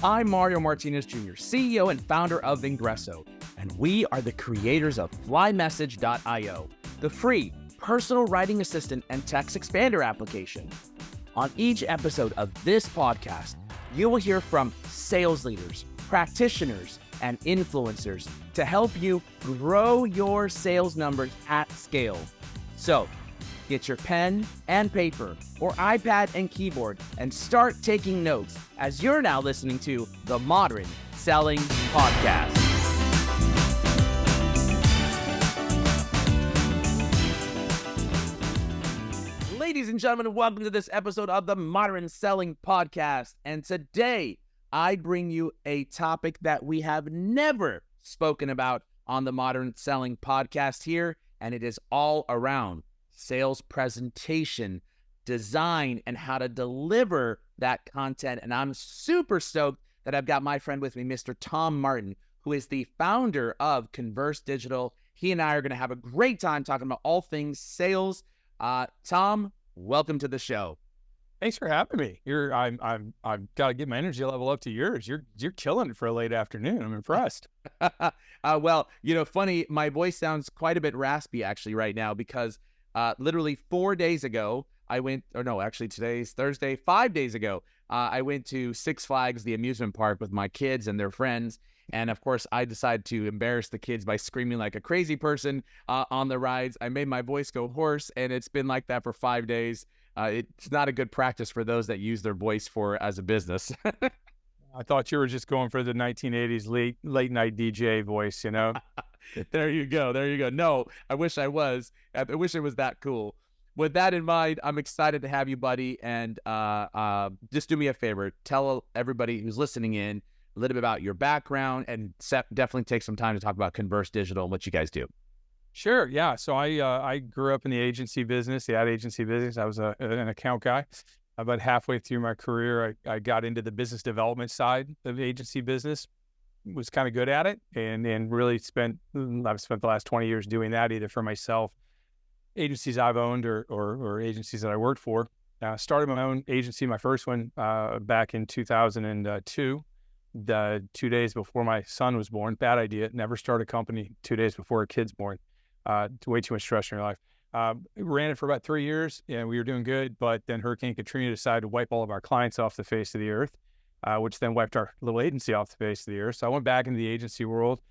I'm Mario Martinez Jr., CEO and founder of Vengreso, and we are the creators of flymessage.io, the free personal writing assistant and text expander application. On each episode of this podcast, you will hear from sales leaders, practitioners, and influencers to help you grow your sales numbers at scale. So, get your pen and paper or iPad and keyboard and start taking notes as you're now listening to the Modern Selling Podcast. Ladies and gentlemen, welcome to this episode of the Modern Selling Podcast. And today, I bring you a topic that we have never spoken about on the Modern Selling Podcast here, and it is all around sales presentation, design, and how to deliver that content. And I'm super stoked that I've got my friend with me, Mr. Tom Martin, who is the founder of Converse Digital. He and I are going to have a great time talking about all things sales. Tom, welcome to the show. Thanks for having me. I've got to get my energy level up to yours. You're killing it for a late afternoon. I'm impressed. Well, funny, my voice sounds quite a bit raspy actually right now because literally 4 days ago, today's Thursday, 5 days ago, I went to Six Flags, the amusement park, with my kids and their friends. And of course, I decided to embarrass the kids by screaming like a crazy person on the rides. I made my voice go hoarse, and it's been like that for 5 days. It's not a good practice for those that use their voice as a business. I thought you were just going for the 1980s late night DJ voice, There you go. No, I wish I was. I wish it was that cool. With that in mind, I'm excited to have you, buddy. And just do me a favor. Tell everybody who's listening in a little bit about your background, and definitely take some time to talk about Converse Digital and what you guys do. Sure. Yeah. So I grew up in the agency business, the ad agency business. I was an account guy. About halfway through my career, I got into the business development side of the agency business. Was kind of good at it, and really I've spent the last 20 years doing that, either for myself, agencies I've owned, or agencies that I worked for. Started my own agency, my first one, back in 2002, 2 days before my son was born. Bad idea. Never start a company 2 days before a kid's born. Way too much stress in your life. Ran it for about 3 years, and we were doing good, but then Hurricane Katrina decided to wipe all of our clients off the face of the earth. Which then wiped our little agency off the face of the earth. So I went back into the agency world,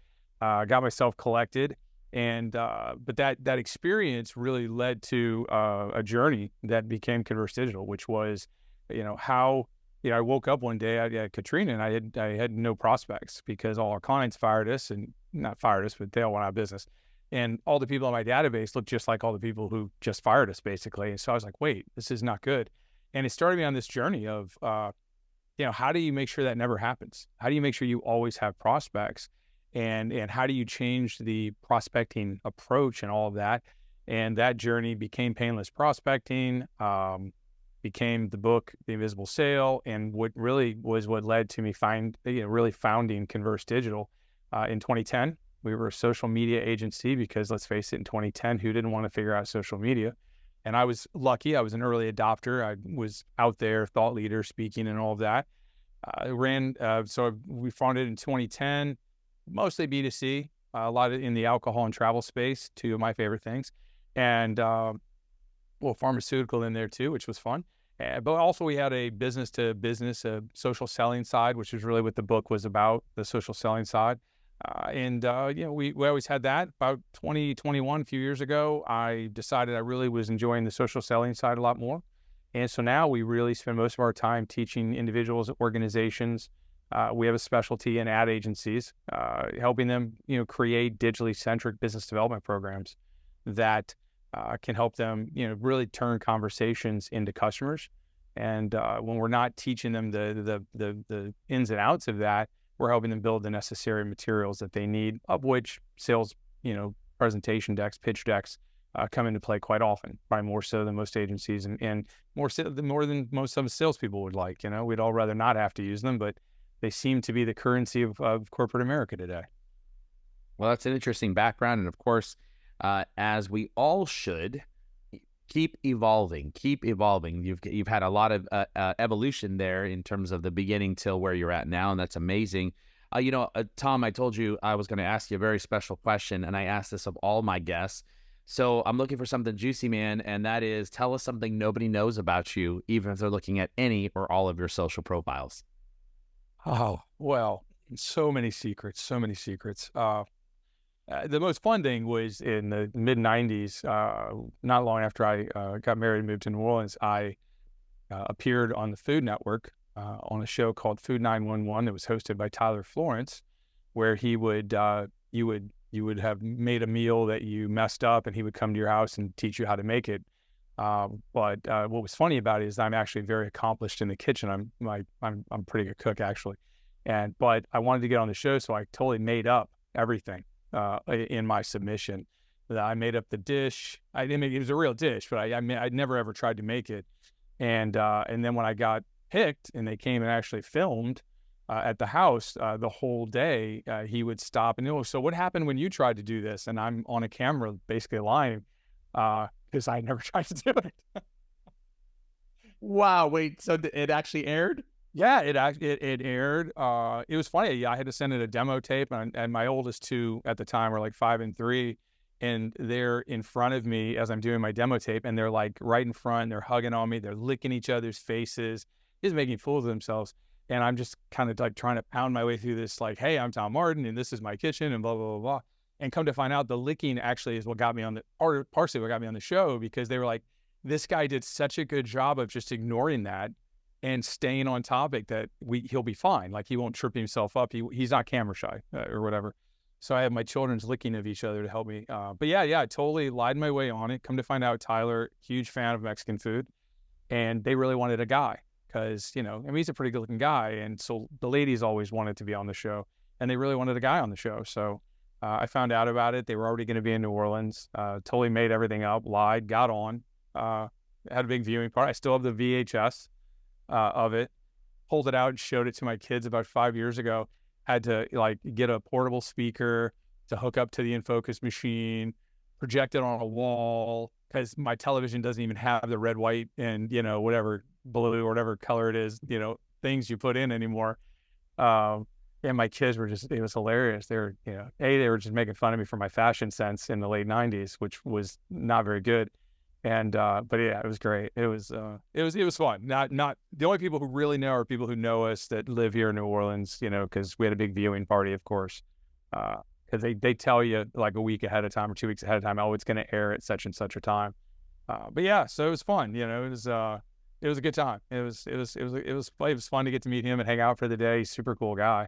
got myself collected, and but that experience really led to a journey that became Converse Digital, which was, how I woke up one day at Katrina, and I had no prospects because all our clients fired us, and not fired us, but they all went out of business, and all the people on my database looked just like all the people who just fired us, basically. And so I was like, wait, this is not good, and it started me on this journey of how do you make sure that never happens? How do you make sure you always have prospects? And how do you change the prospecting approach and all of that? And that journey became Painless Prospecting, became the book, The Invisible Sale, and what really was what led to me really founding Converse Digital in 2010. We were a social media agency because, let's face it, in 2010, who didn't want to figure out social media? And I was lucky. I was an early adopter. I was out there, thought leader, speaking, and all of that. So we founded in 2010, mostly B2C, a lot in the alcohol and travel space, two of my favorite things, and pharmaceutical in there too, which was fun. But also we had a business to business, a social selling side, which is really what the book was about, the social selling side. We always had that. About 2021, a few years ago, I decided I really was enjoying the social selling side a lot more. And so now we really spend most of our time teaching individuals, organizations. We have a specialty in ad agencies, helping them, create digitally centric business development programs that can help them, really turn conversations into customers. And when we're not teaching them the ins and outs of that, we're helping them build the necessary materials that they need, of which sales, presentation decks, pitch decks come into play quite often, probably more so than most agencies, and more than most of the salespeople would like. We'd all rather not have to use them, but they seem to be the currency of corporate America today. Well, that's an interesting background. And of course, as we all should, keep evolving, keep evolving. You've had a lot of evolution there in terms of the beginning till where you're at now, and that's amazing. Tom, I told you I was going to ask you a very special question, and I asked this of all my guests. So I'm looking for something juicy, man, and that is, tell us something nobody knows about you, even if they're looking at any or all of your social profiles. Oh, well, so many secrets, so many secrets. The most fun thing was in the mid 90s, not long after I got married and moved to New Orleans, I appeared on the Food Network on a show called Food 911 that was hosted by Tyler Florence, where he would, you would have made a meal that you messed up and he would come to your house and teach you how to make it. But what was funny about it is I'm actually very accomplished in the kitchen. I'm a pretty good cook, actually. But I wanted to get on the show, so I totally made up everything in my submission. That I made up the dish. I didn't make it was a real dish, but I'd never ever tried to make it. And then when I got picked and they came and actually filmed at the house the whole day, he would stop and, so what happened when you tried to do this? And I'm on a camera basically lying because I never tried to do it. Wow, wait, so it actually aired? Yeah, it aired. It was funny. I had to send it a demo tape, and my oldest two at the time were like 5 and 3, and they're in front of me as I'm doing my demo tape, and they're like right in front. They're hugging on me. They're licking each other's faces, just making fools of themselves. And I'm just kind of like trying to pound my way through this, like, hey, I'm Tom Martin, and this is my kitchen, and blah blah blah blah. And come to find out, the licking actually is what got me on the, or partially what got me on the show, because they were like, this guy did such a good job of just ignoring that and staying on topic that he'll be fine. Like, he won't trip himself up. He's not camera shy or whatever. So I have my children's licking of each other to help me. But yeah, I totally lied my way on it. Come to find out, Tyler, huge fan of Mexican food, and they really wanted a guy because, he's a pretty good looking guy. And so the ladies always wanted to be on the show, and they really wanted a guy on the show. So I found out about it. They were already going to be in New Orleans, totally made everything up, lied, got on, had a big viewing party. I still have the VHS of it, pulled it out and showed it to my kids about 5 years ago. Had to get a portable speaker to hook up to the InFocus machine, project it on a wall, because my television doesn't even have the red, white, and whatever blue or whatever color it is, things you put in anymore. And my kids were it was hilarious. They were, they were just making fun of me for my fashion sense in the late 90s, which was not very good. And but yeah, it was great. It was fun. Not the only people who really know are people who know us that live here in New Orleans, because we had a big viewing party, of course. Because they tell you like a week ahead of time or 2 weeks ahead of time, oh, it's going to air at such and such a time. But yeah, so it was fun. It was a good time. It was fun to get to meet him and hang out for the day. He's a super cool guy.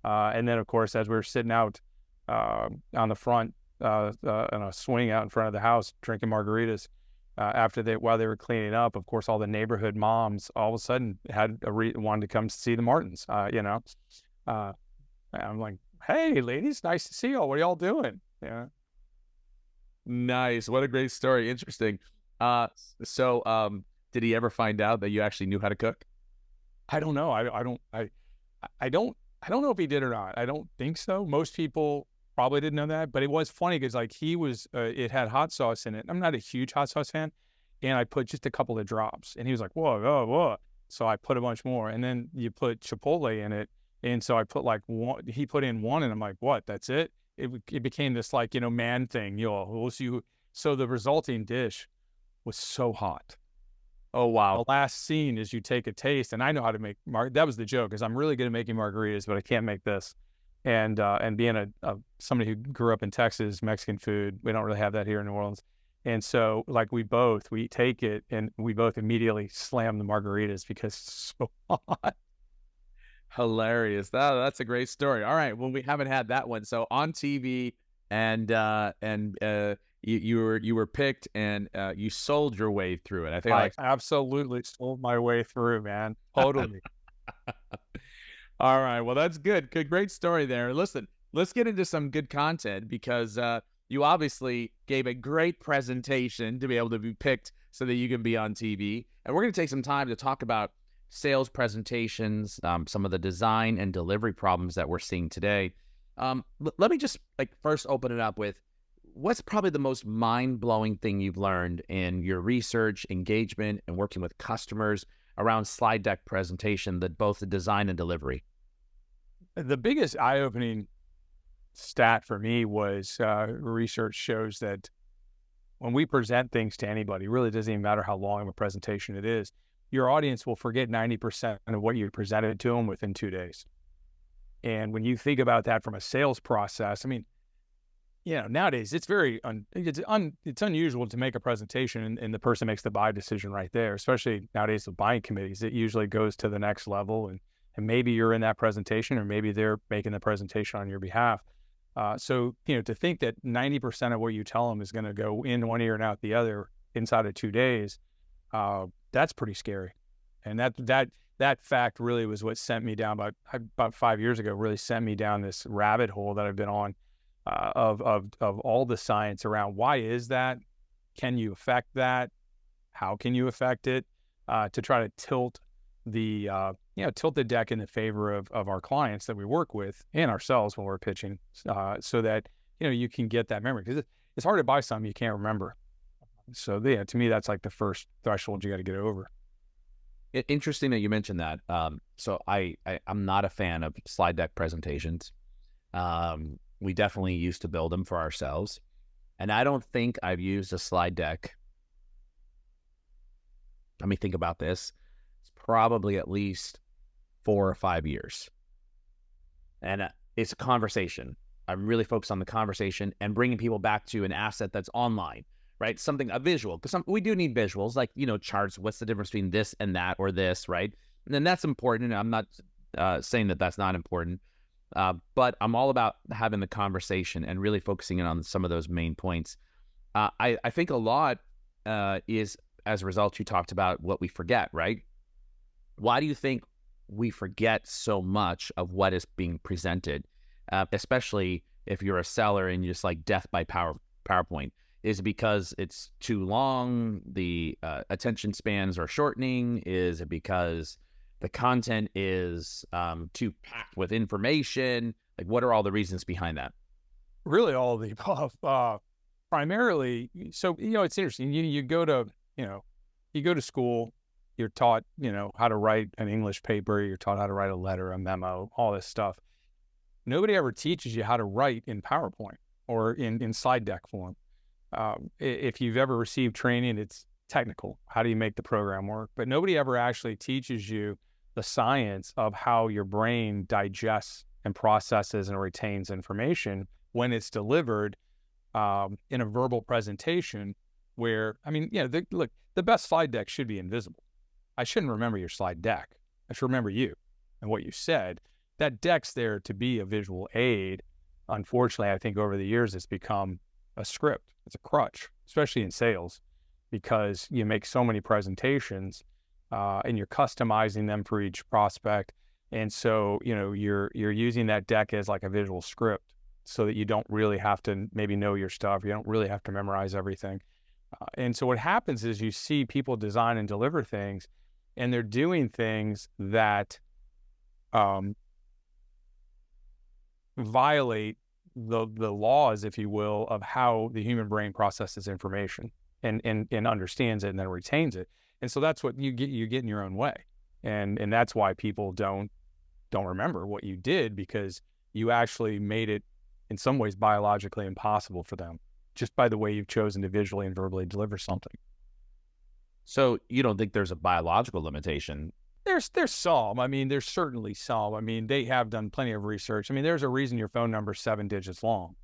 And then of course, as we were sitting out on the front on a swing out in front of the house drinking margaritas. While they were cleaning up, of course, all the neighborhood moms all of a sudden wanted to come see the Martins. I'm like, hey, ladies, nice to see y'all. What are y'all doing? Yeah, nice. What a great story. Interesting. So did he ever find out that you actually knew how to cook? I don't know. I don't know if he did or not. I don't think so. Most people probably didn't know that, but it was funny because he was, it had hot sauce in it. I'm not a huge hot sauce fan, and I put just a couple of drops, and he was like, whoa, whoa, whoa. So I put a bunch more, and then you put Chipotle in it, and so I put like one. He put in one, and I'm like, what? That's it? It became this man thing. So the resulting dish was so hot. Oh wow! The last scene is you take a taste, and I know how to make that was the joke, because I'm really good at making margaritas, but I can't make this. And being somebody who grew up in Texas, Mexican food, we don't really have that here in New Orleans. And so we take it and we both immediately slam the margaritas because it's so hot. Hilarious. That's a great story. All right. Well, we haven't had that one. So on TV and you were picked and you sold your way through it. I think I absolutely sold my way through, man. Totally. All right. Well, that's good. Great story there. Listen, let's get into some good content, because you obviously gave a great presentation to be able to be picked so that you can be on TV. And we're going to take some time to talk about sales presentations, some of the design and delivery problems that we're seeing today. Let me just first open it up with, what's probably the most mind-blowing thing you've learned in your research, engagement, and working with customers around slide deck presentation, that both the design and delivery? The biggest eye-opening stat for me was research shows that when we present things to anybody, it really doesn't even matter how long of a presentation it is, your audience will forget 90% of what you presented to them within 2 days. And when you think about that from a sales process, I mean, nowadays it's very it's unusual to make a presentation and the person makes the buy decision right there, especially nowadays with buying committees. It usually goes to the next level, and maybe you're in that presentation, or maybe they're making the presentation on your behalf. So, to think that 90% of what you tell them is going to go in one ear and out the other inside of 2 days, that's pretty scary. And that fact really was what sent me down about 5 years ago, really sent me down this rabbit hole that I've been on of all the science around why is that? Can you affect that? How can you affect it? To try to tilt the deck in the favor of our clients that we work with and ourselves when we're pitching, so that, you can get that memory, because it's hard to buy something you can't remember. So to me, that's like the first threshold you got to get over. Interesting that you mentioned that. So I'm not a fan of slide deck presentations. We definitely used to build them for ourselves. And I don't think I've used a slide deck. Let me think about this. It's probably at least 4 or 5 years. And it's a conversation. I'm really focused on the conversation and bringing people back to an asset that's online, right? Something, a visual, because we do need visuals, like, charts. What's the difference between this and that, or this, right? And then that's important. I'm not saying that that's not important, but I'm all about having the conversation and really focusing in on some of those main points. I think a lot is, as a result, you talked about what we forget, right? Why do you think we forget so much of what is being presented, especially if you're a seller and you're just like death by PowerPoint? Is it because it's too long, the attention spans are shortening? Is it because the content is too packed with information? Like, what are all the reasons behind that? Really all of the above. Primarily, so, it's interesting. You go to school, you're taught, how to write an English paper, you're taught how to write a letter, a memo, all this stuff. Nobody ever teaches you how to write in PowerPoint or in slide deck form. If you've ever received training, it's technical. How do you make the program work? But nobody ever actually teaches you the science of how your brain digests and processes and retains information when it's delivered in a verbal presentation where, look, the best slide deck should be invisible. I shouldn't remember your slide deck. I should remember you and what you said. That deck's there to be a visual aid. Unfortunately, I think over the years, it's become a script. It's a crutch, especially in sales, because you make so many presentations and you're customizing them for each prospect. And so, you're using that deck as like a visual script so that you don't really have to maybe know your stuff. You don't really have to memorize everything. And so what happens is you see people design and deliver things, and they're doing things that violate the laws, if you will, of how the human brain processes information and understands it and then retains it. And so that's what you get in your own way. And that's why people don't remember what you did, because you actually made it in some ways biologically impossible for them just by the way you've chosen to visually and verbally deliver something. So you don't think there's a biological limitation? There's some. There's certainly some. They have done plenty of research. There's a reason your phone number is 7 digits long,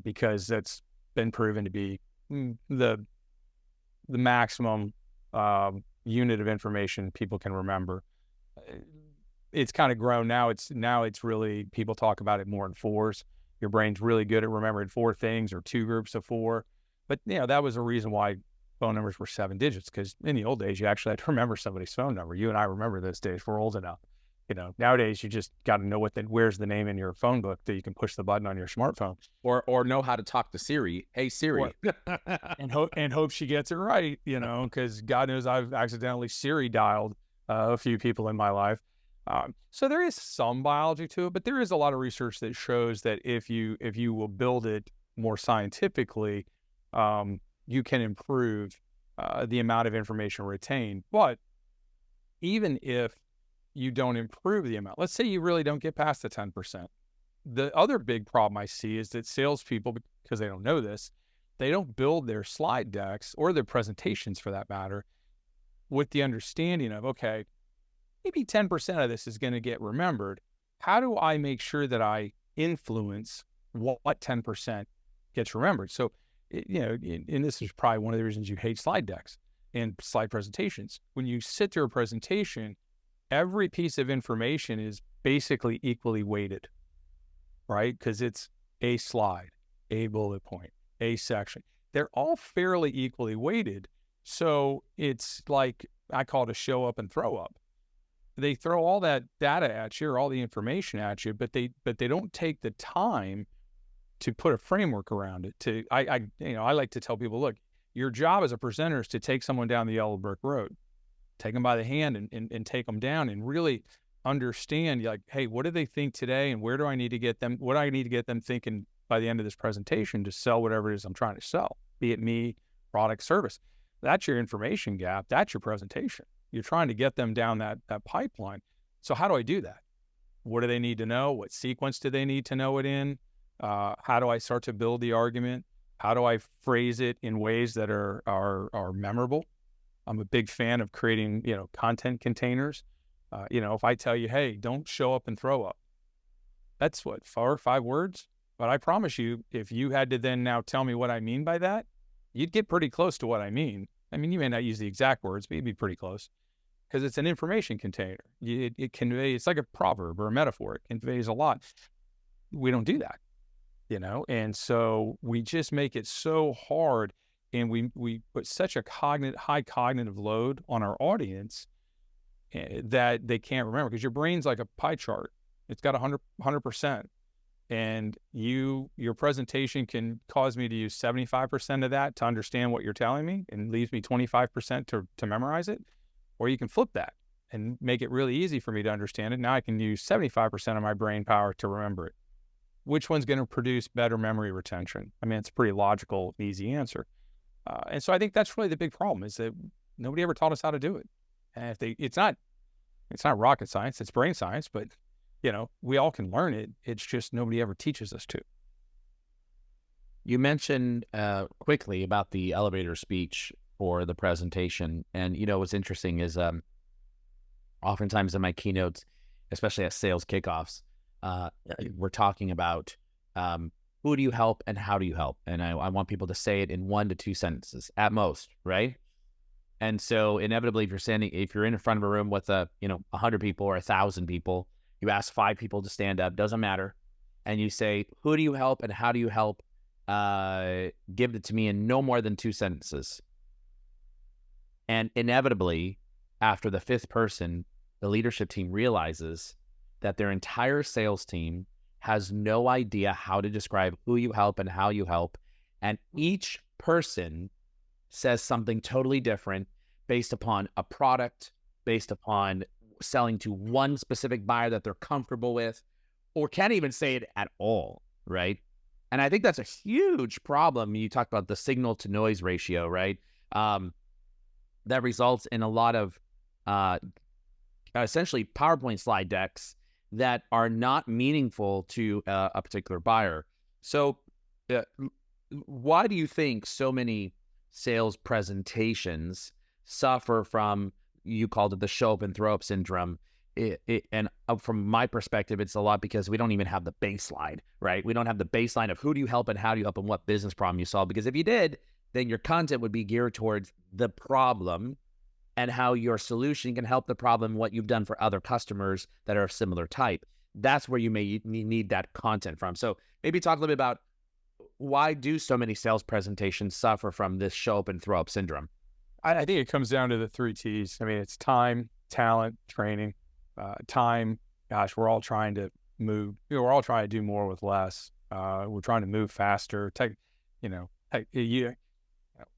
because that's been proven to be the maximum unit of information people can remember. It's kind of grown now. It's really, people talk about it more in 4s. Your brain's really good at remembering 4 things or 2 groups of 4. But that was a reason why phone numbers were 7 digits, because in the old days, you actually had to remember somebody's phone number. You and I remember those days. We're old enough. Nowadays, you just got to know where's the name in your phone book that you can push the button on your smartphone, or know how to talk to Siri. Hey, Siri, and hope she gets it right. Because God knows I've accidentally Siri dialed a few people in my life. So there is some biology to it, but there is a lot of research that shows that if you will build it more scientifically, you can improve the amount of information retained. But even if you don't improve the amount, let's say you really don't get past the 10%. The other big problem I see is that salespeople, because they don't know this, they don't build their slide decks or their presentations for that matter with the understanding of, okay, maybe 10% of this is going to get remembered. How do I make sure that I influence what 10% gets remembered? So, and this is probably one of the reasons you hate slide decks and slide presentations. When you sit through a presentation, every piece of information is basically equally weighted, right? Because it's a slide, a bullet point, a section. They're all fairly equally weighted. So it's like, I call it a show up and throw up. They throw all that data at you or all the information at you, but they don't take the time to put a framework around it. I like to tell people, look, your job as a presenter is to take someone down the yellow brick road, take them by the hand and take them down and really understand, like, hey, what do they think today, and where do I need to get them? What do I need to get them thinking by the end of this presentation to sell whatever it is I'm trying to sell, be it me, product, service. That's your information gap. That's your presentation. You're trying to get them down that pipeline. So how do I do that? What do they need to know? What sequence do they need to know it in? How do I start to build the argument? How do I phrase it in ways that are memorable? I'm a big fan of creating, content containers. If I tell you, hey, don't show up and throw up, that's what, 4 or 5 words? But I promise you, if you had to then now tell me what I mean by that, you'd get pretty close to what I mean. I mean, you may not use the exact words, but you'd be pretty close because it's an information container. It conveys, it's like a proverb or a metaphor. It conveys a lot. We don't do that, and so we just make it so hard, and we put such a high cognitive load on our audience that they can't remember, because your brain's like a pie chart. It's got 100%. And your presentation can cause me to use 75% of that to understand what you're telling me and leaves me 25% to memorize it. Or you can flip that and make it really easy for me to understand it. Now I can use 75% of my brain power to remember it. Which one's going to produce better memory retention? I mean, it's a pretty logical, easy answer. And so I think that's really the big problem, is that nobody ever taught us how to do it. And it's not rocket science, it's brain science, but we all can learn it. It's just nobody ever teaches us to. You mentioned quickly about the elevator speech for the presentation. And, what's interesting is oftentimes in my keynotes, especially at sales kickoffs, we're talking about who do you help and how do you help? And I want people to say it in 1 to 2 sentences at most, right? And so inevitably, if you're in front of a room with 100 people or 1,000 people, you ask 5 people to stand up, doesn't matter. And you say, who do you help and how do you help? Give it to me in no more than 2 sentences. And inevitably, after the 5th person, the leadership team realizes that their entire sales team has no idea how to describe who you help and how you help. And each person says something totally different based upon a product, based upon selling to one specific buyer that they're comfortable with, or can't even say it at all, right? And I think that's a huge problem. You talked about the signal to noise ratio, right? That results in a lot of essentially PowerPoint slide decks that are not meaningful to a particular buyer. So why do you think so many sales presentations suffer from, you called it the show up and throw up syndrome? And from my perspective, it's a lot because we don't even have the baseline, right? We don't have the baseline of who do you help and how do you help and what business problem you solve. Because if you did, then your content would be geared towards the problem and how your solution can help the problem, what you've done for other customers that are of similar type. That's where you may need that content from. So maybe talk a little bit about why do so many sales presentations suffer from this show up and throw up syndrome? I think it comes down to the 3 T's. I mean, it's time, talent, training. Time, gosh, we're all trying to move. We're all trying to do more with less. We're trying to move faster.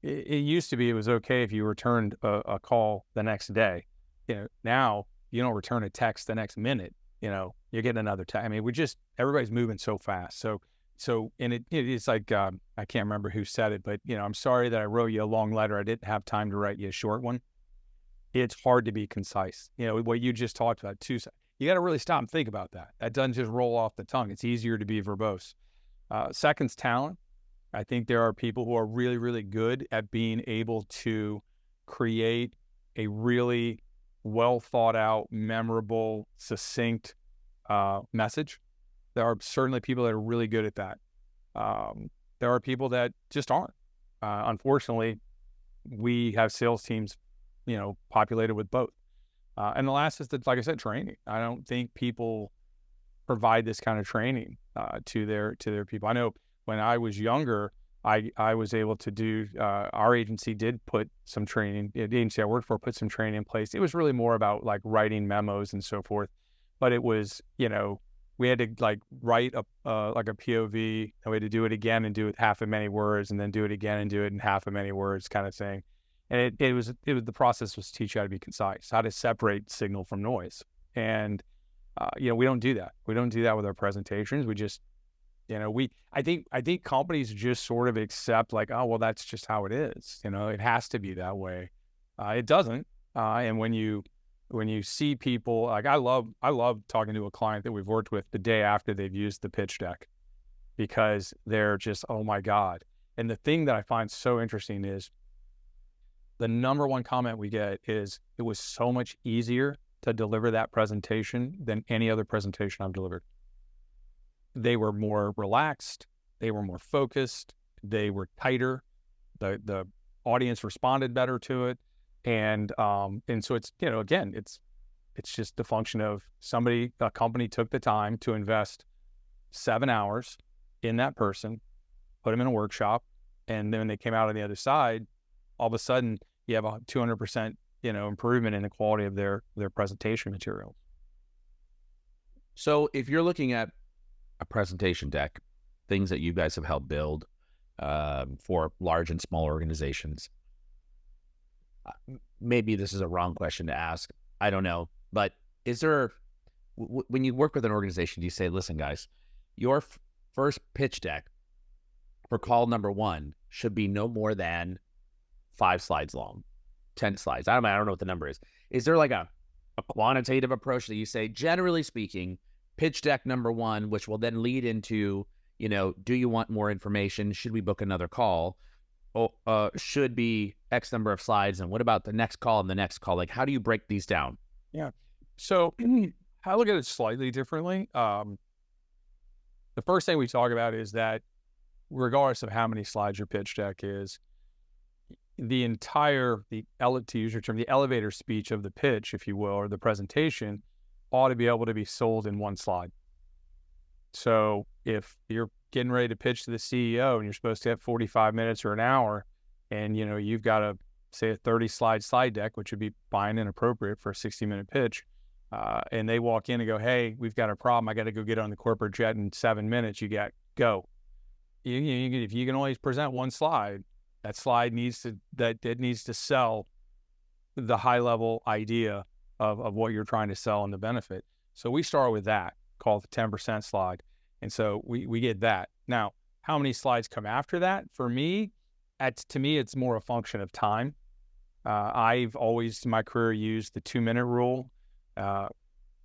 It used to be it was okay if you returned a call the next day. Now you don't return a text the next minute. You're getting another text. I mean, everybody's moving so fast. So So, and it's like, I can't remember who said it, but, I'm sorry that I wrote you a long letter. I didn't have time to write you a short one. It's hard to be concise. What you just talked about too. You got to really stop and think about that. That doesn't just roll off the tongue. It's easier to be verbose. Second's talent. I think there are people who are really, really good at being able to create a really well thought out, memorable, succinct message. There are certainly people that are really good at that. There are people that just aren't. Unfortunately, we have sales teams, populated with both. And the last is like I said, training. I don't think people provide this kind of training to their people. I know when I was younger, I was able to do, our agency did put some training, the agency I worked for put some training in place. It was really more about like writing memos and so forth. But it was, we had to like write like a POV, and we had to do it again and do it half as many words, and then do it again and do it in half as many words, kind of thing. And it was the process was to teach you how to be concise, how to separate signal from noise. And we don't do that. We don't do that with our presentations. We just, I think companies just sort of accept like, oh, well, that's just how it is. It has to be that way. It doesn't. And when you see people, like I love talking to a client that we've worked with the day after they've used the pitch deck, because they're just, oh my God. And the thing that I find so interesting is the number one comment we get is, it was so much easier to deliver that presentation than any other presentation I've delivered. They were more relaxed. They were more focused. They were tighter. The audience responded better to it. And so it's, again, it's just the function of a company took the time to invest 7 hours in that person, put them in a workshop. And then when they came out on the other side, all of a sudden you have a 200%, improvement in the quality of their presentation materials. So if you're looking at a presentation deck, things that you guys have helped build for large and small organizations, maybe this is a wrong question to ask, I don't know, but is there, when you work with an organization, do you say, listen, guys, your first pitch deck for call number 1 should be no more than 5 slides long, 10 slides? I don't know what the number is. Is there like a quantitative approach that you say, generally speaking, pitch deck number 1, which will then lead into, do you want more information? Should we book another call? Should be X number of slides. And what about the next call and the next call? Like, how do you break these down? Yeah. So I look at it slightly differently. The first thing we talk about is that regardless of how many slides your pitch deck is, to use your term, the elevator speech of the pitch, if you will, or the presentation ought to be able to be sold in 1 slide. So if you're getting ready to pitch to the CEO and you're supposed to have 45 minutes or an hour, and you've got say a 30-slide slide deck, which would be fine and appropriate for a 60-minute pitch, and they walk in and go, hey, we've got a problem, I got to go get on the corporate jet in 7 minutes, go. If you can only present 1 slide, that slide needs to sell the high level idea of what you're trying to sell and the benefit. So we start with that, called the 10% slide. And so we get that. Now, how many slides come after that? For me, to me, it's more a function of time. I've always in my career used the 2-minute rule.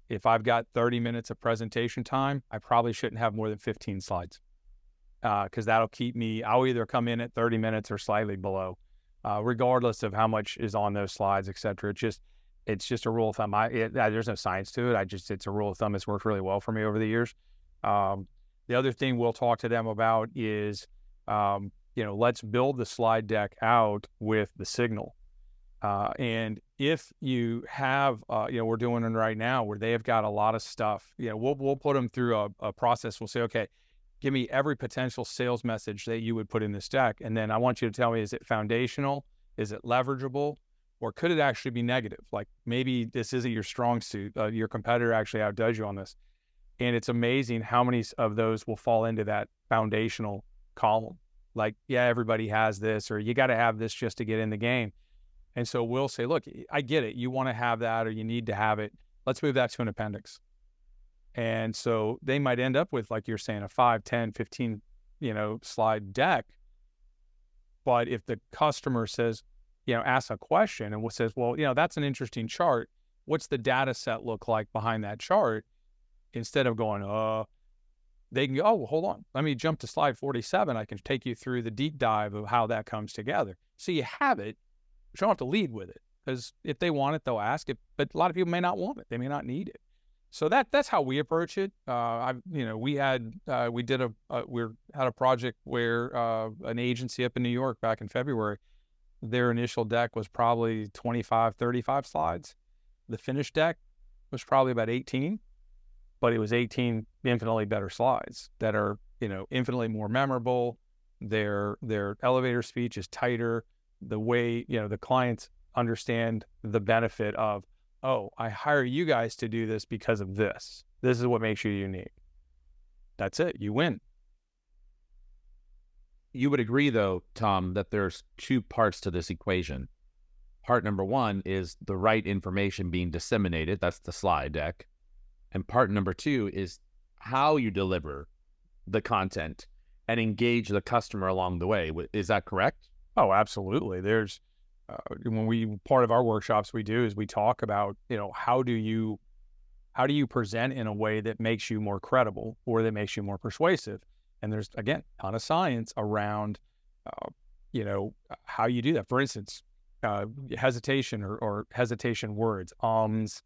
If I've got 30 minutes of presentation time, I probably shouldn't have more than 15 slides. Because that'll keep me, I'll either come in at 30 minutes or slightly below, regardless of how much is on those slides, et cetera. It's just a rule of thumb. There's no science to it. It's a rule of thumb that's worked really well for me over the years. The other thing we'll talk to them about is, let's build the slide deck out with the signal. And if you have, we're doing it right now where they have got a lot of stuff, we'll put them through a process. We'll say, okay, give me every potential sales message that you would put in this deck. And then I want you to tell me, is it foundational? Is it leverageable? Or could it actually be negative? Like maybe this isn't your strong suit. Your competitor actually outdoes you on this. And it's amazing how many of those will fall into that foundational column. Like, yeah, everybody has this, or you got to have this just to get in the game. And so we'll say, look, I get it. You want to have that, or you need to have it. Let's move that to an appendix. And so they might end up with, like you're saying, a 5, 10, 15, slide deck. But if the customer says, asks a question and says, well, that's an interesting chart. What's the data set look like behind that chart? Instead of going, they can go, oh, well, hold on. Let me jump to slide 47. I can take you through the deep dive of how that comes together. So you have it, but you don't have to lead with it. Because if they want it, they'll ask it. But a lot of people may not want it. They may not need it. So that's how we approach it. We had a project where an agency up in New York back in February, their initial deck was probably 25, 35 slides. The finished deck was probably about 18, but it was 18 infinitely better slides that are, infinitely more memorable. Their elevator speech is tighter. The way, the clients understand the benefit of, oh, I hire you guys to do this because of this. This is what makes you unique. That's it. You win. You would agree, though, Tom, that there's two parts to this equation. Part number one is the right information being disseminated. That's the slide deck. And part number two is how you deliver the content and engage the customer along the way. Is that correct? Oh, absolutely. There's part of our workshops we do is we talk about, how do you present in a way that makes you more credible or that makes you more persuasive? And there's, again, a ton of science around, how you do that. For instance, hesitation or hesitation words, words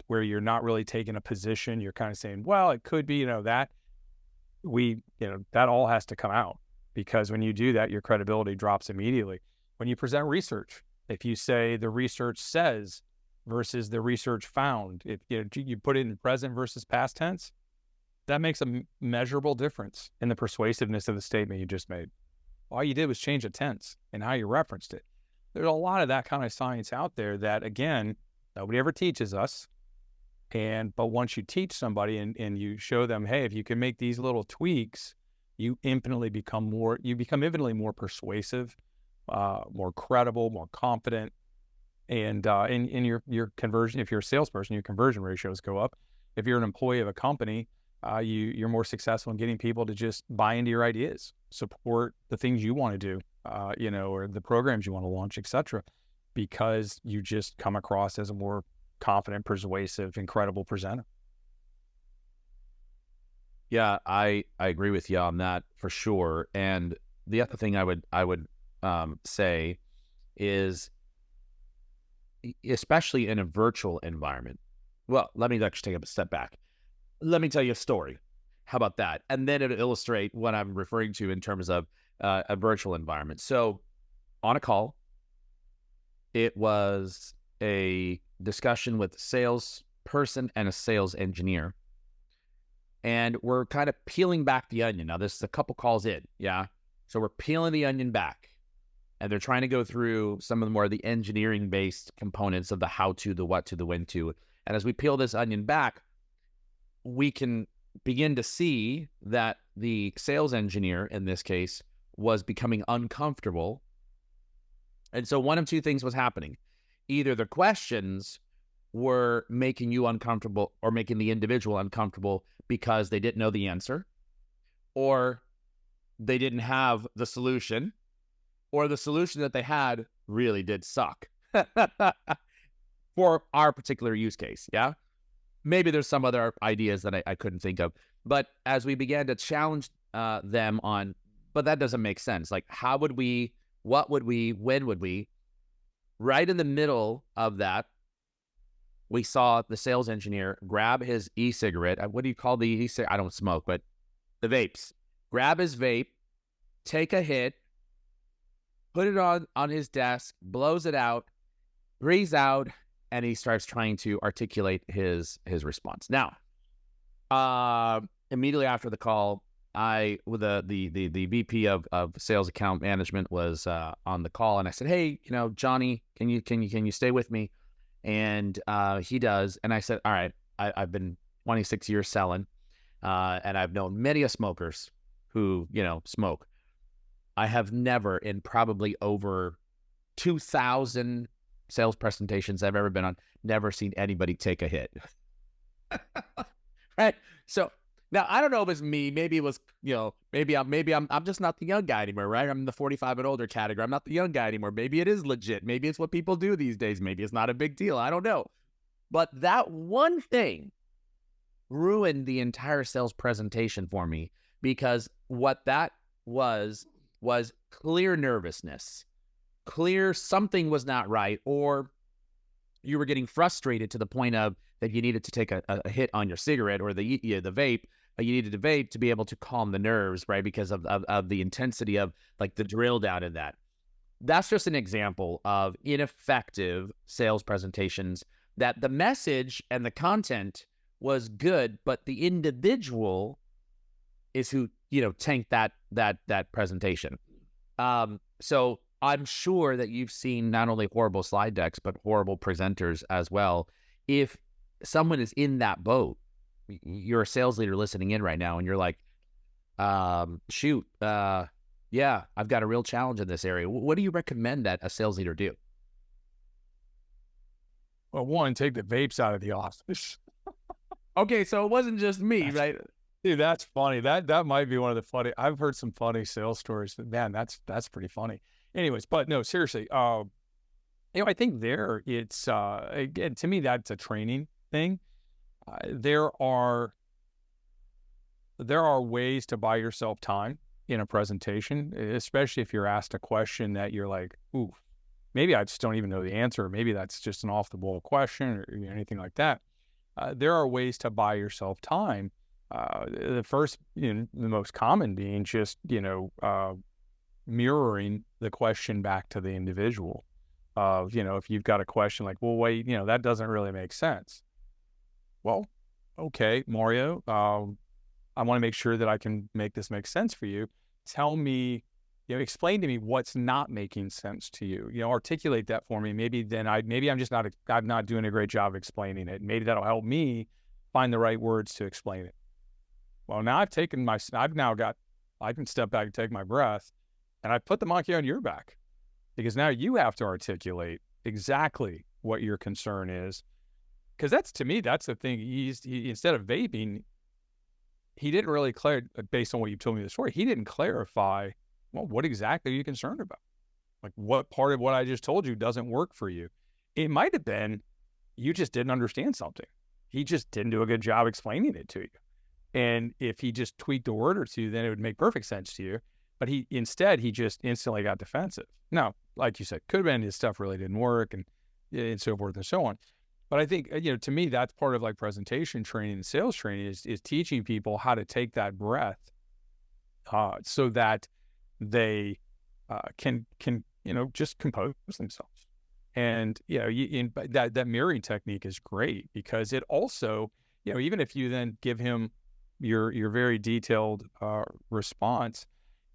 where you're not really taking a position. You're kind of saying, well, it could be, that all has to come out, because when you do that, your credibility drops immediately. When you present research, if you say the research says versus the research found, if you put it in present versus past tense, that makes a measurable difference in the persuasiveness of the statement you just made. All you did was change a tense and how you referenced it. There's a lot of that kind of science out there that, again, nobody ever teaches us. But once you teach somebody and you show them, hey, if you can make these little tweaks, you become infinitely more persuasive, more credible, more confident. And in your conversion, if you're a salesperson, your conversion ratios go up. If you're an employee of a company, you're more successful in getting people to just buy into your ideas, support the things you want to do, or the programs you want to launch, etc., because you just come across as a more confident, persuasive, incredible presenter. Yeah, I agree with you on that for sure. And the other thing I would say is, especially in a virtual environment. Well, let me actually take a step back. Let me tell you a story. How about that? And then it'll illustrate what I'm referring to in terms of a virtual environment. So on a call, it was a discussion with a salesperson and a sales engineer. And we're kind of peeling back the onion. Now, this is a couple calls in, yeah? So we're peeling the onion back. And they're trying to go through some of the more of the engineering-based components of the how to, the what to, the when to. And as we peel this onion back, we can begin to see that the sales engineer, in this case, was becoming uncomfortable. And so one of two things was happening. Either the questions were making you uncomfortable or making the individual uncomfortable because they didn't know the answer, or they didn't have the solution, or the solution that they had really did suck for our particular use case, yeah? Maybe there's some other ideas that I couldn't think of. But as we began to challenge them on, but that doesn't make sense. Like, how would we, what would we, when would we? Right in the middle of that, we saw the sales engineer grab his e-cigarette. What do you call the e-cigarette? I don't smoke, but the vapes. Grab his vape, take a hit, put it on his desk, blows it out, breathes out, and he starts trying to articulate his response. Now, immediately after the call, the VP of sales account management was on the call, and I said, "Hey, Johnny, can you stay with me?" And he does, and I said, "All right, I've been 26 years selling, and I've known many smokers who smoke. I have never, in probably over 2,000 sales presentations I've ever been on, never seen anybody take a hit. Right? So now I don't know if it's me. Maybe it was, maybe I'm just not the young guy anymore, right? I'm in the 45 and older category. I'm not the young guy anymore. Maybe it is legit. Maybe it's what people do these days. Maybe it's not a big deal. I don't know. But that one thing ruined the entire sales presentation for me, because what that was clear nervousness, clear something was not right, or you were getting frustrated to the point of that you needed to take a hit on your cigarette or the vape. You needed to vape to be able to calm the nerves, right? Because of the intensity of like the drill down in that. That's just an example of ineffective sales presentations, that the message and the content was good, but the individual is who, tanked that presentation. So I'm sure that you've seen not only horrible slide decks, but horrible presenters as well. If someone is in that boat, you're a sales leader listening in right now, and you're like, yeah, I've got a real challenge in this area. What do you recommend that a sales leader do? Well, one, take the vapes out of the office. Okay, so it wasn't just me, right? Dude, that's funny. That might be one of the funny. I've heard some funny sales stories. Man, that's pretty funny. Anyways, but no, seriously. I think it's again, to me, that's a training thing. There are ways to buy yourself time in a presentation, especially if you're asked a question that you're like, ooh, maybe I just don't even know the answer. Or maybe that's just an off the wall question or anything like that. There are ways to buy yourself time. The first, the most common being just, mirroring the question back to the individual. If you've got a question like, well, wait, that doesn't really make sense. Well, okay, Mario, I want to make sure that I can make this make sense for you. Tell me, explain to me what's not making sense to you. Articulate that for me. Maybe I'm not doing a great job explaining it. Maybe that'll help me find the right words to explain it. Well, now I can step back and take my breath, and I put the monkey on your back, because now you have to articulate exactly what your concern is. Because that's the thing. He instead of vaping, he didn't really based on what you told me the story, he didn't clarify, well, what exactly are you concerned about? Like, what part of what I just told you doesn't work for you? It might have been you just didn't understand something. He just didn't do a good job explaining it to you. And if he just tweaked a word or two, then it would make perfect sense to you. But he just instantly got defensive. Now, like you said, could have been his stuff really didn't work and so forth and so on. But I think, to me, that's part of like presentation training and sales training is teaching people how to take that breath so that they can just compose themselves. And, that mirroring technique is great, because it also, even if you then give him your very detailed response,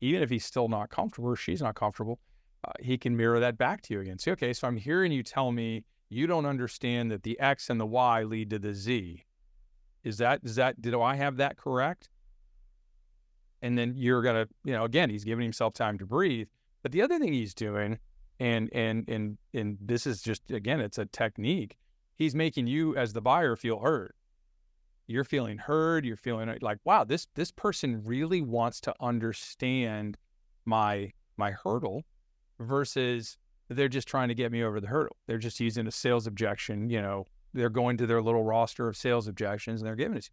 even if he's still not comfortable or she's not comfortable, he can mirror that back to you again. Say, okay, so I'm hearing you tell me you don't understand that the X and the Y lead to the Z. Did I have that correct? And then you're going to, again, he's giving himself time to breathe. But the other thing he's doing, and this is just, again, it's a technique. He's making you as the buyer feel heard. You're feeling heard. You're feeling like, wow, this person really wants to understand my hurdle, versus they're just trying to get me over the hurdle. They're just using a sales objection. They're going to their little roster of sales objections and they're giving it to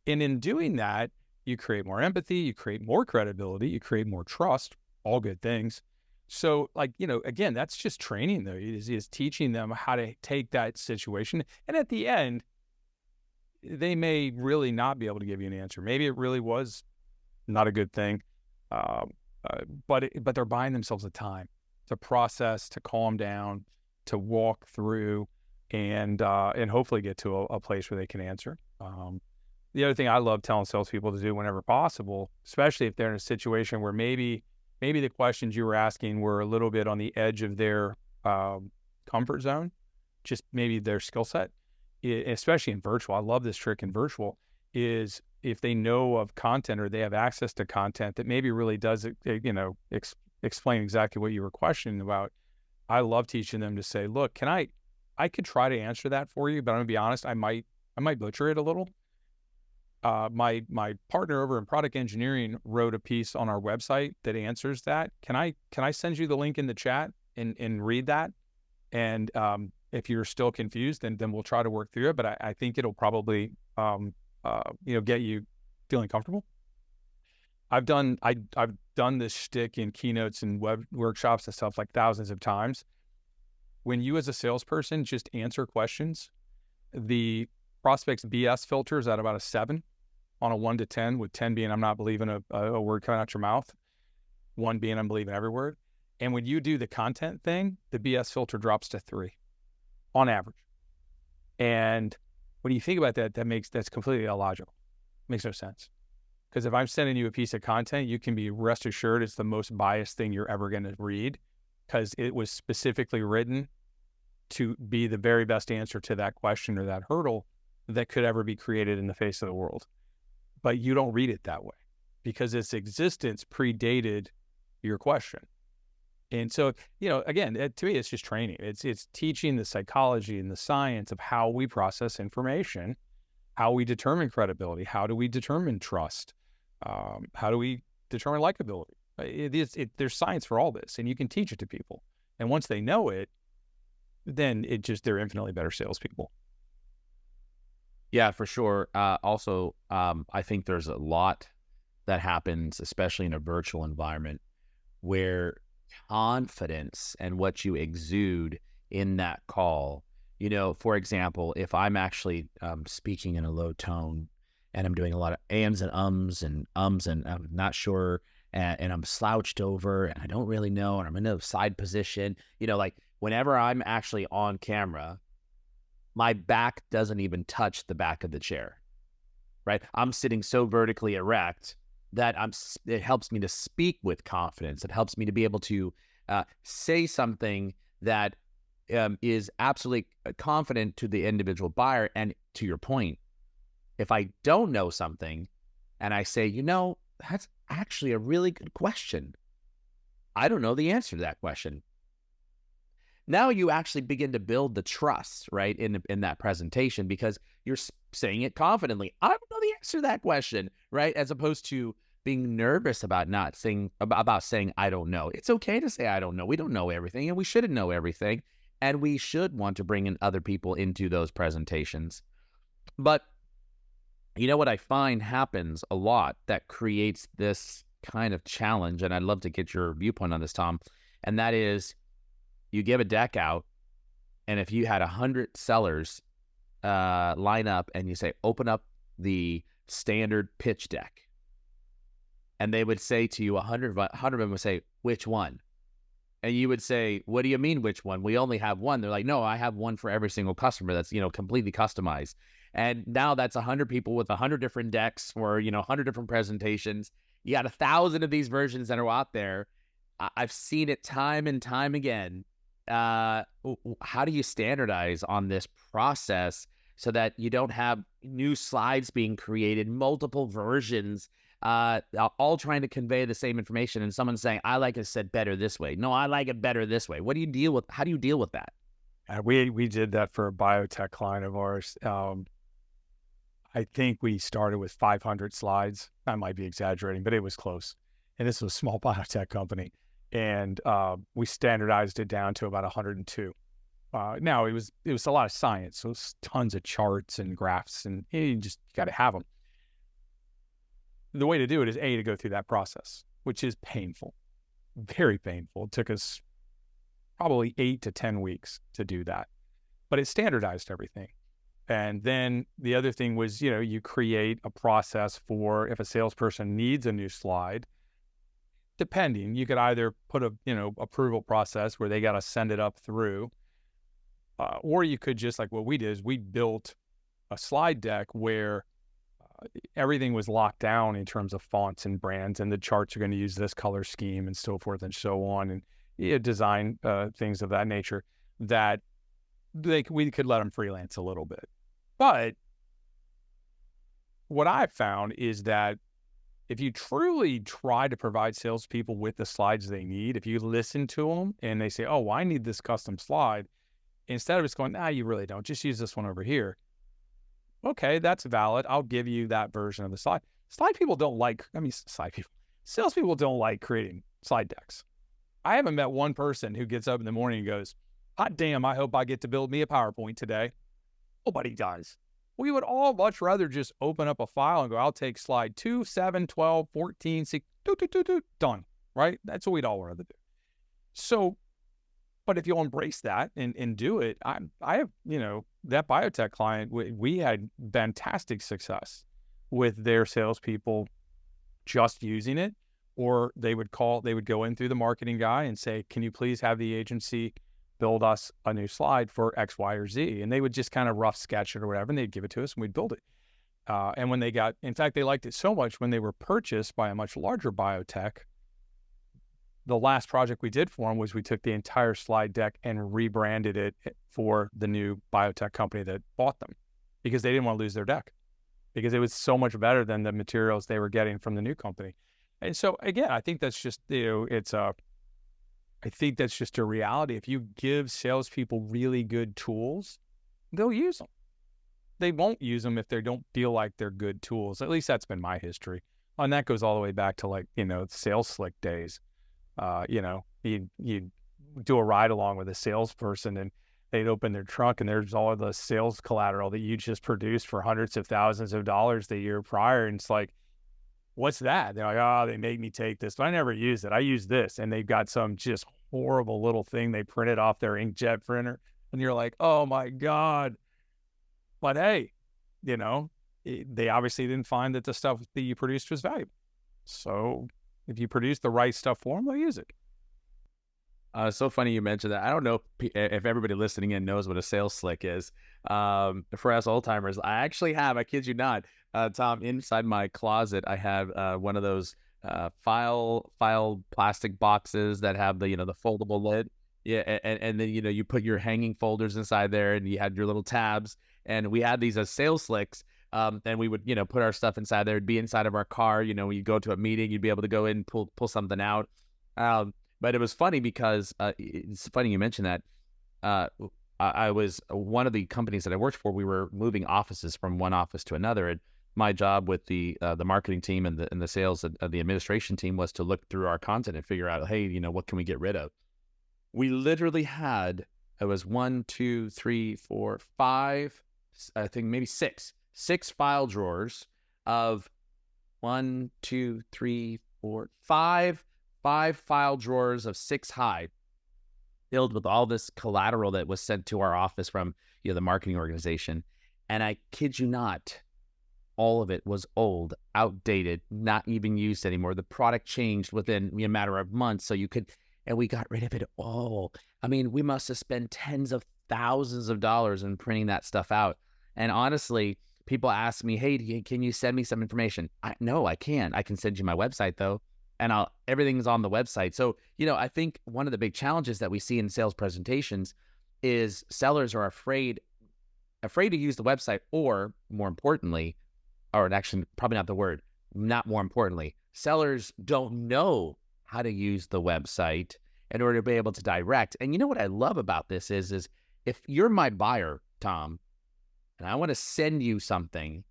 you. And in doing that, you create more empathy, you create more credibility, you create more trust, all good things. So again, that's just training though, is teaching them how to take that situation. And at the end, they may really not be able to give you an answer. Maybe it really was not a good thing. But they're buying themselves the time to process, to calm down, to walk through, and hopefully get to a place where they can answer. The other thing I love telling salespeople to do whenever possible, especially if they're in a situation where maybe the questions you were asking were a little bit on the edge of their comfort zone, just maybe their skill set, especially in virtual. I love this trick in virtual, is if they know of content or they have access to content that maybe really does, explain exactly what you were questioning about, I love teaching them to say, look, I could try to answer that for you, but I'm gonna be honest, I might butcher it a little. My partner over in product engineering wrote a piece on our website that answers that. Can I send you the link in the chat and read that? And if you're still confused, then we'll try to work through it. But I think it'll probably get you feeling comfortable. I've done this shtick in keynotes and web workshops and stuff like thousands of times. When you as a salesperson just answer questions, the prospect's BS filter is at about a 7 on a 1 to 10, with 10 being I'm not believing a word coming out your mouth, 1 being I'm believing every word. And when you do the content thing, the BS filter drops to 3 on average. And when you think about that, that's completely illogical. Makes no sense. Because if I'm sending you a piece of content, you can be rest assured it's the most biased thing you're ever going to read, because it was specifically written to be the very best answer to that question or that hurdle that could ever be created in the face of the world. But you don't read it that way because its existence predated your question. And so, again, to me, it's just training. It's teaching the psychology and the science of how we process information, how we determine credibility, how do we determine trust, how do we determine likability. There's science for all this, and you can teach it to people. And once they know it, then they're infinitely better salespeople. Yeah, for sure. Also, I think there's a lot that happens, especially in a virtual environment, where confidence and what you exude in that call, for example, if I'm actually speaking in a low tone and I'm doing a lot of ands and ums and I'm not sure, and I'm slouched over and I don't really know, and I'm in a side position, like whenever I'm actually on camera, my back doesn't even touch the back of the chair, right? I'm sitting so vertically erect that it helps me to speak with confidence. It helps me to be able to say something that is absolutely confident to the individual buyer. And to your point, if I don't know something and I say, that's actually a really good question, I don't know the answer to that question. Now you actually begin to build the trust, right, in that presentation, because you're saying it confidently. I don't know the answer to that question, right? As opposed to being nervous about saying I don't know. It's okay to say I don't know. We don't know everything, and we shouldn't know everything, and we should want to bring in other people into those presentations. But what I find happens a lot that creates this kind of challenge, and I'd love to get your viewpoint on this, Tom, and that is, you give a deck out, and if you had 100 sellers line up and you say, open up the standard pitch deck, and they would say to you, 100 of them would say, which one? And you would say, what do you mean, which one? We only have one. They're like, no, I have one for every single customer that's, completely customized. And now that's 100 people with 100 different decks or, 100 different presentations. You got 1,000 of these versions that are out there. I've seen it time and time again. How do you standardize on this process so that you don't have new slides being created, multiple versions, all trying to convey the same information, and someone saying, I like it said better this way. No, I like it better this way. How do you deal with that? We did that for a biotech client of ours. I think we started with 500 slides. I might be exaggerating, but it was close. And this was a small biotech company. And we standardized it down to about 102. Now it was a lot of science, so it's tons of charts and graphs, and you got to have them. The way to do it is to go through that process, which is painful, very painful. It took us probably 8 to 10 weeks to do that, but it standardized everything. And then the other thing was, you create a process for if a salesperson needs a new slide. Depending, you could either put a approval process where they got to send it up through, or you could just, like what we did, is we built a slide deck where everything was locked down in terms of fonts and brands, and the charts are going to use this color scheme and so forth and so on, and design things of that nature that we could let them freelance a little bit. But what I've found is that if you truly try to provide salespeople with the slides they need, if you listen to them and they say, oh, well, I need this custom slide, instead of just going, you really don't, just use this one over here. Okay, that's valid. I'll give you that version of the slide. Salespeople don't like creating slide decks. I haven't met one person who gets up in the morning and goes, hot damn, I hope I get to build me a PowerPoint today. Nobody does. We would all much rather just open up a file and go, I'll take slide 2, 7, 12, 14, 6, done, right? That's what we'd all rather do. So, but if you'll embrace that and do it, I have, that biotech client, we had fantastic success with their salespeople just using it, or they would go in through the marketing guy and say, can you please have the agency build us a new slide for X, Y, or Z? And they would just kind of rough sketch it or whatever, and they'd give it to us and we'd build it. And when in fact, they liked it so much when they were purchased by a much larger biotech, the last project we did for them was we took the entire slide deck and rebranded it for the new biotech company that bought them, because they didn't want to lose their deck, because it was so much better than the materials they were getting from the new company. And so again, I think that's just, I think that's just a reality. If you give salespeople really good tools, they'll use them. They won't use them if they don't feel like they're good tools. At least that's been my history. And that goes all the way back to Sales Slick days. You do a ride along with a salesperson and they'd open their trunk and there's all of the sales collateral that you just produced for hundreds of thousands of dollars the year prior. And it's like, what's that? They're like, they made me take this, but I never used it. I use this. And they've got some just horrible little thing they printed off their inkjet printer. And you're like, oh my God. But hey, they obviously didn't find that the stuff that you produced was valuable. So if you produce the right stuff for them, they'll use it. So funny you mentioned that. I don't know if everybody listening in knows what a sales slick is. For us old timers, I actually have, I kid you not, Tom, inside my closet, I have one of those file plastic boxes that have the foldable lid. Yeah, and then you put your hanging folders inside there, and you had your little tabs. And we had these as sales slicks. And we would put our stuff inside there. It'd be inside of our car. When you go to a meeting, you'd be able to go in, pull something out. But it was funny because it's funny you mentioned that. I was one of the companies that I worked for. We were moving offices from one office to another, and my job with the marketing team and the sales and the administration team was to look through our content and figure out, hey, what can we get rid of? We literally had, it was 1, 2, 3, 4, 5, I think maybe six file drawers of 1, 2, 3, 4, 5 file drawers of 6 high, filled with all this collateral that was sent to our office from the marketing organization. And I kid you not, all of it was old, outdated, not even used anymore. The product changed within a matter of months, and we got rid of it all. I mean, we must have spent tens of thousands of dollars in printing that stuff out. And honestly, people ask me, hey, can you send me some information? No, I can't. I can send you my website though. And everything's on the website. So, I think one of the big challenges that we see in sales presentations is sellers are afraid to use the website, or more importantly, or actually probably not the word, not more importantly, sellers don't know how to use the website in order to be able to direct. And what I love about this is if you're my buyer, Tom, and I want to send you something,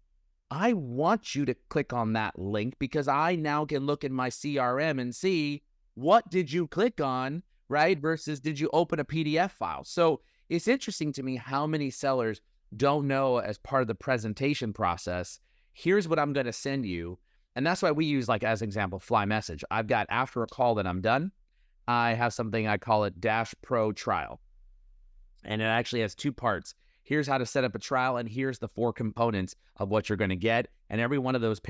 I want you to click on that link, because I now can look in my CRM and see what did you click on, right? Versus did you open a PDF file? So it's interesting to me how many sellers don't know, as part of the presentation process, here's what I'm going to send you. And that's why we use, as an example, Fly Message. I've got, after a call that I'm done, I have something, I call it Dash Pro Trial. And it actually has 2 parts. Here's how to set up a trial, and here's the 4 components of what you're going to get. And every one of those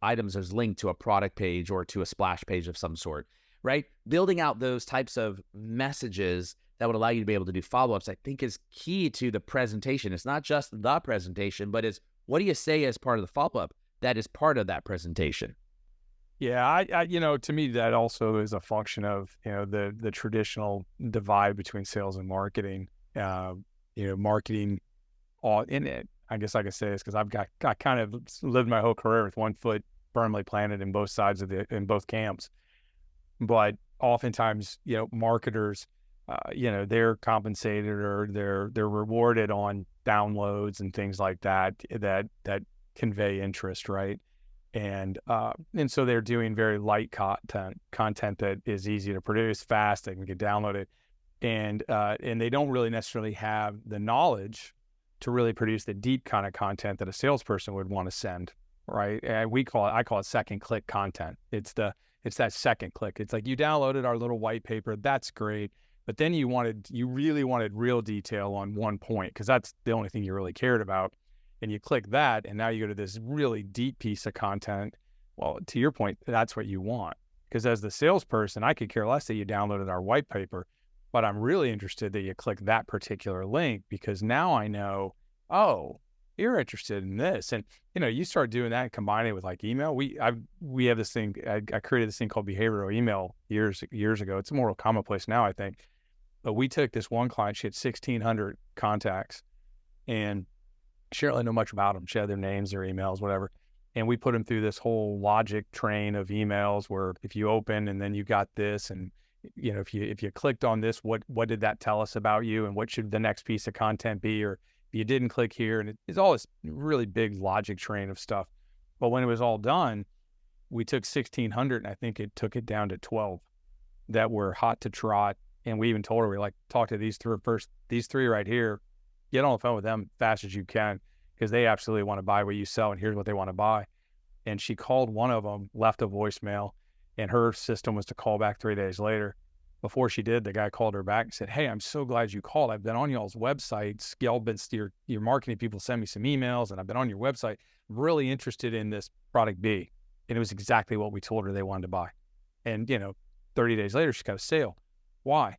items is linked to a product page or to a splash page of some sort, right? Building out those types of messages that would allow you to be able to do follow-ups, I think, is key to the presentation. It's not just the presentation, but it's what do you say as part of the follow-up that is part of that presentation. Yeah, I to me, that also is a function of, the traditional divide between sales and marketing. Marketing, in it, I guess I could say this because I kind of lived my whole career with one foot firmly planted in both sides in both camps. But oftentimes, marketers, they're compensated or they're rewarded on downloads and things like that convey interest, right? And so they're doing very light content that is easy to produce, fast, they can get downloaded, and they don't really necessarily have the knowledge to really produce the deep kind of content that a salesperson would want to send, right? And I call it second click content. It's that second click. It's like, you downloaded our little white paper, that's great, but then you really wanted real detail on one point, because that's the only thing you really cared about. And you click that, and now you go to this really deep piece of content. Well, to your point, that's what you want. Because as the salesperson, I could care less that you downloaded our white paper, but I'm really interested that you click that particular link, because now I know, oh, you're interested in this. And, you start doing that and combining it with like email. We have this thing, I created this thing called behavioral email years ago. It's more commonplace now, I think. But we took this one client, she had 1,600 contacts, and she didn't really know much about them. She had their names, their emails, whatever. And we put them through this whole logic train of emails where if you open and then you got this, and if you clicked on this, what did that tell us about you, and what should the next piece of content be, or if you didn't click here, and it's all this really big logic train of stuff. But when it was all done, we took 1,600, and I think it took it down to 12 that were hot to trot. And we even told her, we like, talk to these three right here. Get on the phone with them fast as you can, because they absolutely want to buy what you sell, and here's what they want to buy. And she called one of them, left a voicemail, and her system was to call back 3 days later. Before she did, the guy called her back and said, "Hey, I'm so glad you called. I've been on y'all's websites. Y'all been your marketing people send me some emails, and I've been on your website. I'm really interested in this product B." And it was exactly what we told her they wanted to buy. And, 30 days later, she got a sale. Why?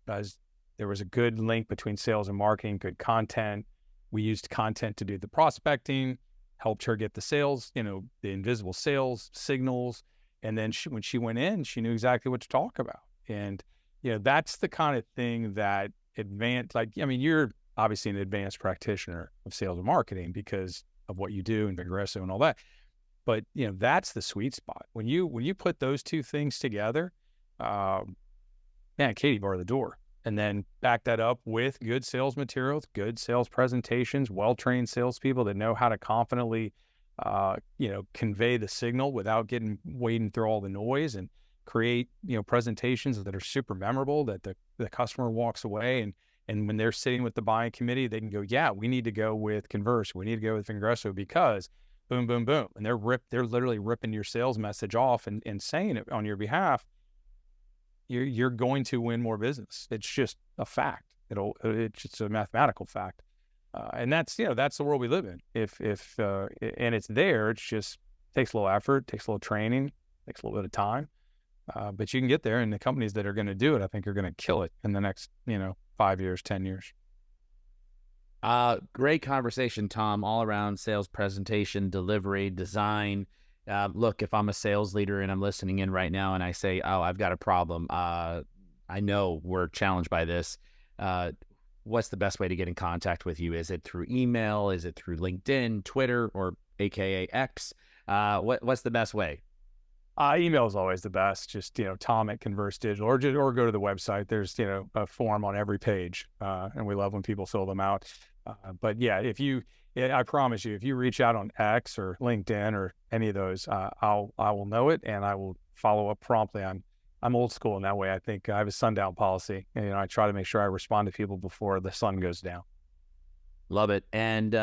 Because there was a good link between sales and marketing, good content. We used content to do the prospecting, helped her get the sales, the invisible sales signals. And then when she went in, she knew exactly what to talk about. And, that's the kind of thing that you're obviously an advanced practitioner of sales and marketing because of what you do in Vengreso and all that. But, that's the sweet spot. When you put those two things together, Katie barred the door. And then back that up with good sales materials, good sales presentations, well-trained salespeople that know how to confidently, convey the signal without wading through all the noise, and create, presentations that are super memorable, that the customer walks away, and when they're sitting with the buying committee, they can go, yeah, we need to go with Converse. We need to go with Vengreso because boom, boom, boom. And they're literally ripping your sales message off and saying it on your behalf. You're going to win more business. It's just a fact. It's just a mathematical fact. And that's the world we live in. And it's there, it's just takes a little effort, takes a little training, takes a little bit of time. But you can get there, and the companies that are going to do it, I think, are going to kill it in the next, 5 years, 10 years. Great conversation, Tom, all around sales presentation, delivery, design. Look, if I'm a sales leader and I'm listening in right now and I say, oh, I've got a problem. I know we're challenged by this. What's the best way to get in contact with you? Is it through email? Is it through LinkedIn, Twitter, or AKA X? What's the best way? Email is always the best. Just, Tom at Converse Digital, or go to the website. There's, a form on every page. And we love when people fill them out. But yeah, I promise you, if you reach out on X or LinkedIn or any of those, I will know it, and I will follow up promptly. I'm old school in that way. I think I have a sundown policy, and I try to make sure I respond to people before the sun goes down. Love it. And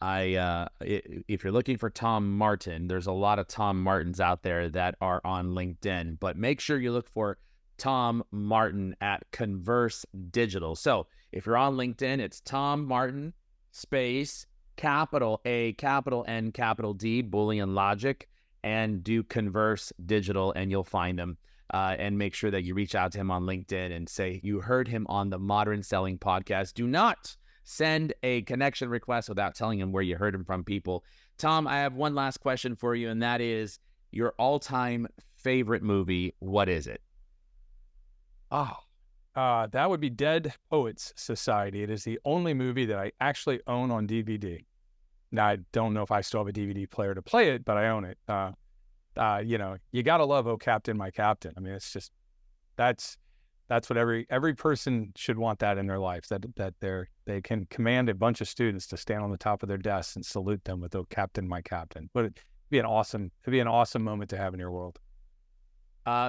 if you're looking for Tom Martin, there's a lot of Tom Martins out there that are on LinkedIn, but make sure you look for Tom Martin at Converse Digital. So if you're on LinkedIn, it's Tom Martin, space, capital A, capital N, capital D, Boolean logic, and do Converse Digital, and you'll find him. And make sure that you reach out to him on LinkedIn and say you heard him on the Modern Selling Podcast. Do not send a connection request without telling him where you heard him from, people. Tom, I have one last question for you, and that is your all-time favorite movie. What is it? That would be Dead Poets Society. It is the only movie that I actually own on DVD. Now, I don't know if I still have a DVD player to play it, but I own it. You know, you got to love "Oh Captain, My Captain." I mean, it's just, that's what every person should want that in their life, that they can command a bunch of students to stand on the top of their desks and salute them with "Oh Captain, My Captain." But it'd be an awesome moment to have in your world.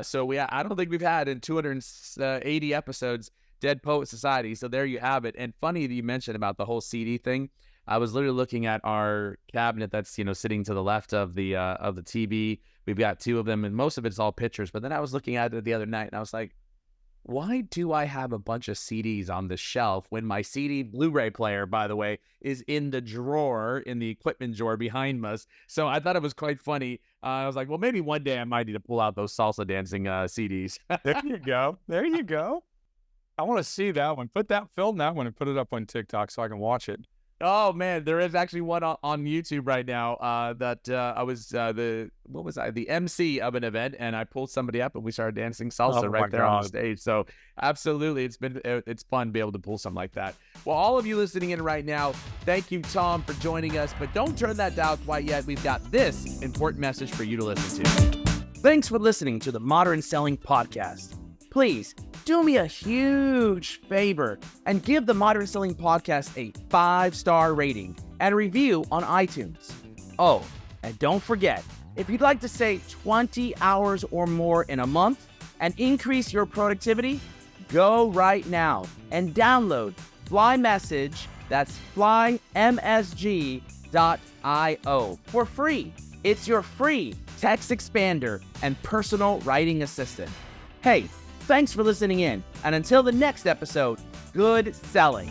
So I don't think we've had in 280 episodes Dead Poet Society. So there you have it. And funny that you mentioned about the whole CD thing. I was literally looking at our cabinet that's, you know, sitting to the left of the TV. We've got two of them, and most of it's all pictures. But then I was looking at it the other night, and I was like, why do I have a bunch of CDs on the shelf when my CD Blu-ray player, by the way, is in the drawer, in the equipment drawer behind us? So I thought it was quite funny. I was like, well, maybe one day I might need to pull out those salsa dancing CDs. There you go. There you go. I want to see that one. Film that one and put it up on TikTok so I can watch it. Oh man, there is actually one on YouTube right now that I was the MC of an event, and I pulled somebody up and we started dancing salsa right there on the stage. So absolutely, it's fun to be able to pull something like that. Well, all of you listening in right now, thank you, Tom, for joining us. But don't turn that dial quite yet. We've got this important message for you to listen to. Thanks for listening to the Modern Selling Podcast. Please do me a huge favor and give the Modern Selling Podcast a 5-star rating and review on iTunes. Oh, and don't forget, if you'd like to save 20 hours or more in a month and increase your productivity, go right now and download Fly Message, that's flymsg.io, for free. It's your free text expander and personal writing assistant. Hey, thanks for listening in, and until the next episode, good selling.